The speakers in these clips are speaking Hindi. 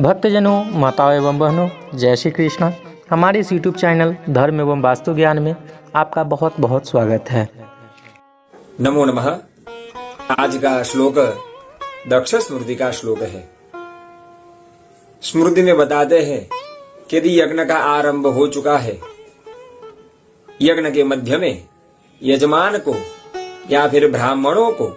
भक्तजनों, माताओं एवं बहनों, जय श्री कृष्ण। हमारे इस यूट्यूब चैनल धर्म एवं वास्तु ज्ञान में आपका बहुत बहुत स्वागत है। नमो नमः। आज का श्लोक दक्ष स्मृति का श्लोक है। स्मृति में बताते हैं कि यदि यज्ञ का आरंभ हो चुका है, यज्ञ के मध्य में यजमान को या फिर ब्राह्मणों को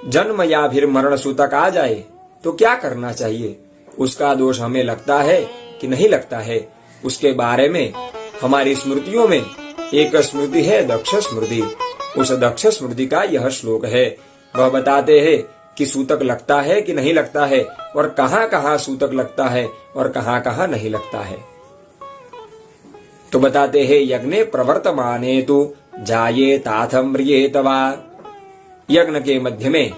जन्म या फिर मरण सूतक आ जाए तो क्या करना चाहिए, उसका दोष हमें लगता है कि नहीं लगता है, उसके बारे में हमारी स्मृतियों में एक स्मृति है दक्ष स्मृति। उस दक्ष स्मृति का यह श्लोक है। वह बताते हैं कि सूतक लगता है कि नहीं लगता है और कहाँ कहाँ सूतक लगता है और कहाँ कहाँ नहीं लगता है। तो बताते हैं यज्ञ प्रवर्तमाने तो जाये ताथम्रियेत वा। यज्ञ के मध्य में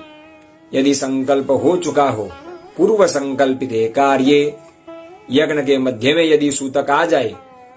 यदि संकल्प हो चुका हो, पूर्व संकल्पिते कार्ये, यज्ञ के मध्य में यदि सूतक आ जाए,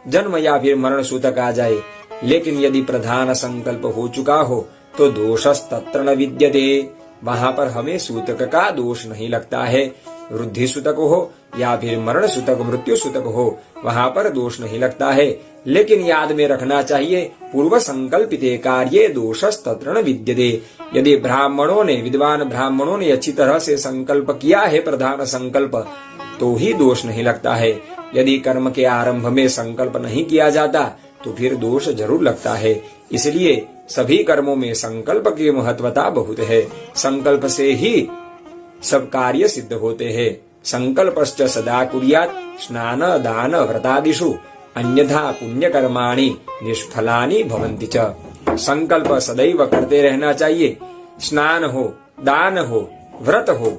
जन्म या फिर मरण सूतक आ जाए, लेकिन यदि प्रधान संकल्प हो चुका हो तो दोषस्तत्र न विद्यते। वहां पर हमें सूतक का दोष नहीं लगता है। वृद्धि सूतक हो या फिर मरण सूतक, मृत्यु सूतक हो, वहां पर दोष नहीं लगता है। लेकिन याद में रखना चाहिए पूर्व संकल्पिते कार्ये दोषस्तत्र न विद्यते। यदि ब्राह्मणों ने, विद्वान ब्राह्मणों ने अच्छी तरह से संकल्प किया है प्रधान संकल्प, तो ही दोष नहीं लगता है। यदि कर्म के आरंभ में संकल्प नहीं किया जाता तो फिर दोष जरूर लगता है। इसलिए सभी कर्मों में संकल्प की महत्वता बहुत है। संकल्प से ही सब कार्य सिद्ध होते हैं। संकल्पश्च सदा कुर्यात् स्नान दान व्रतादिषु अन्यथा पुण्य कर्माणि निष्फलानि भवन्ति च। संकल्प सदैव करते रहना चाहिए। स्नान हो, दान हो, व्रत हो,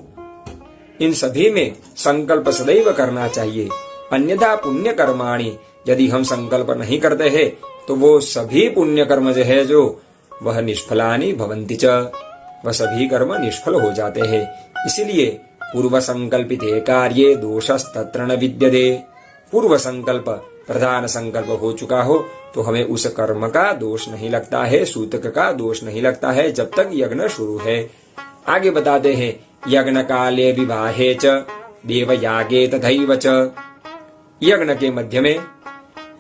इन सभी में संकल्प सदैव करना चाहिए। अन्यथा पुण्य कर्माणि, यदि हम संकल्प नहीं करते हैं तो वो सभी पुण्य कर्म जो है, जो वह निष्फलानि भवन्ति च, वह सभी कर्म निष्फल हो जाते हैं। इसलिए पूर्व संकल्पिते कार्ये दोषस्तत्र न विद्यते। पूर्व संकल्प, प्रधान संकल्प हो चुका हो तो हमें उस कर्म का दोष नहीं लगता है, सूतक का दोष नहीं लगता है, जब तक यज्ञ शुरू है। आगे बताते हैं यज्ञ काले विवाहे च देवयागे तथैव च। यज्ञ के मध्य में,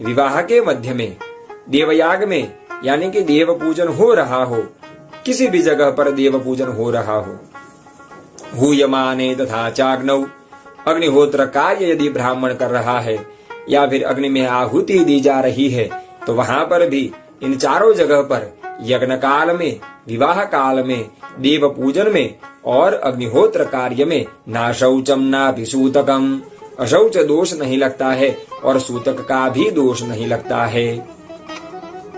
विवाह के मध्य में, देवयाग में, यानी कि देव पूजन हो रहा हो, किसी भी जगह पर देव पूजन हो रहा हो, हूयमाने तथा चाग्नौ, अग्निहोत्र कार्य यदि ब्राह्मण कर रहा है या फिर अग्नि में आहुति दी जा रही है, तो वहां पर भी इन चारों जगह पर यज्ञ काल में, विवाह काल में, देव पूजन में और अग्निहोत्र कार्य में ना शौचम ना विसूतकम, अशौच दोष नहीं लगता है और सूतक का भी दोष नहीं लगता है।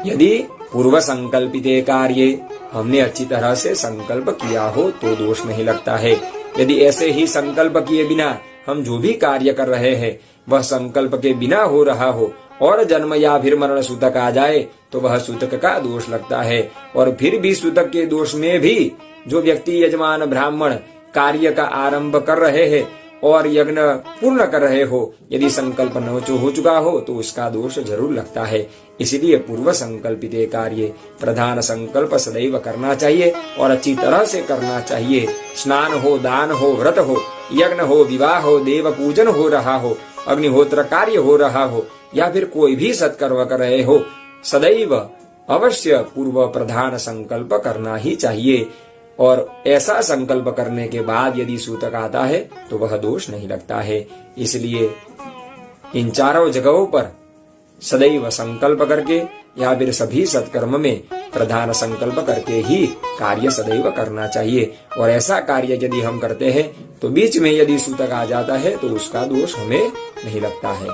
यदि पूर्व संकल्पिते कार्ये, हमने अच्छी तरह से संकल्प किया हो तो दोष नहीं लगता है। यदि ऐसे ही संकल्प किए बिना हम जो भी कार्य कर रहे हैं वह संकल्प के बिना हो रहा हो और जन्म या फिर मरण सूतक आ जाए तो वह सूतक का दोष लगता है। और फिर भी सूतक के दोष में भी जो व्यक्ति, यजमान ब्राह्मण कार्य का आरंभ कर रहे हैं और यज्ञ पूर्ण कर रहे हो, यदि संकल्प न हो चुका हो तो उसका दोष जरूर लगता है। इसलिए पूर्व संकल्पिते कार्य, प्रधान संकल्प सदैव करना चाहिए और अच्छी तरह से करना चाहिए। स्नान हो, दान हो, व्रत हो, यज्ञ हो, विवाह हो, देव पूजन हो रहा हो, अग्निहोत्र कार्य हो रहा हो या फिर कोई भी सत्कर्म कर रहे हो, सदैव अवश्य पूर्व प्रधान संकल्प करना ही चाहिए। और ऐसा संकल्प करने के बाद यदि सूतक आता है तो वह दोष नहीं लगता है। इसलिए इन चारों जगहों पर सदैव संकल्प करके या फिर सभी सत्कर्म में प्रधान संकल्प करके ही कार्य सदैव करना चाहिए। और ऐसा कार्य यदि हम करते हैं तो बीच में यदि सूतक आ जाता है तो उसका दोष हमें नहीं लगता है।